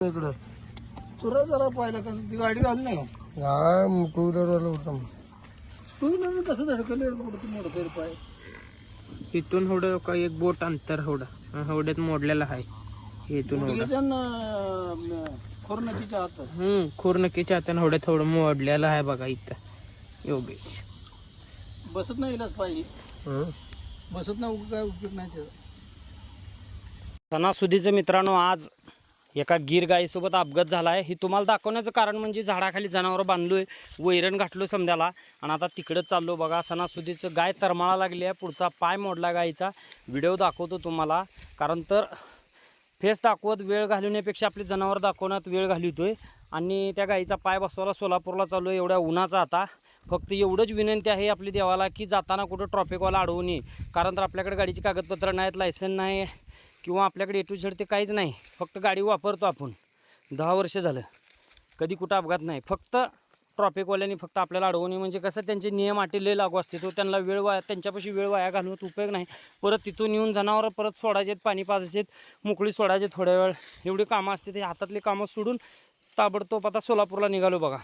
इकडं तुला जरा पाहिलं का ती गाडी घालून नाही का टू व्हीलरवाला होता टू व्हीलर कसं धडकलं मोडतं पाय इथून होडं का एक बोट अंतर होड्यात मोडलेला आहे. इथून खोरनकीच्या हातात खोरनकीच्या हाताने होड्यात थोडं मोडलेलं आहे बघा इथं. योगेश बसत नाही पाहिजे बसत नाही काय उपयोग नाही त्याचा. सणासुदीचं मित्रांनो आज एका गीर गाईसोबत अपघात झाला आहे. ही तुम्हाला दाखवण्याचं कारण म्हणजे झाडाखाली जनावरं बांधलो आहे, वैरण घातलो समद्याला आणि आता तिकडंच चाललो. बघा सणासुदीचं गाय तरमाळा लागली आहे, पुढचा पाय मोडला गाईचा. व्हिडिओ दाखवतो तुम्हाला कारण तर फेस दाखवत वेळ घालवण्यापेक्षा आपली जनावर दाखवण्यात वेळ घालवतोय. आणि त्या गाईचा पाय बसवायला सोलापूरला चाललो आहे एवढ्या उन्हाचा. आता फक्त एवढंच विनंती आहे आपली देवाला की जाताना कुठं ट्रॉफिकवाला अडवू नये. कारण तर आपल्याकडे गाडीची कागदपत्र नाहीत, लायसन नाही किंवा आपल्याकडे ए टू झेड ते काहीच नाही. फक्त गाडी वापरतो आपण 10 वर्ष झालं, कधी कुठं अपघात नाही. फक्त ट्रॉफिकवाल्यांनी फक्त आपल्याला अडवू नये. म्हणजे कसं त्यांचे नियम अटी लय लागू असते, तो त्यांना वेळ वाया त्यांच्यापाशी वेळ वाया घालवत उपयोग नाही. परत तिथून येऊन जनावरं परत सोडायचेत, पाणी पाजायचेत, मोकळी सोडायचे थोड्या वेळ, एवढी कामं असते. ते हातातली कामं सोडून ताबडतोब आता सोलापूरला निघालो बघा.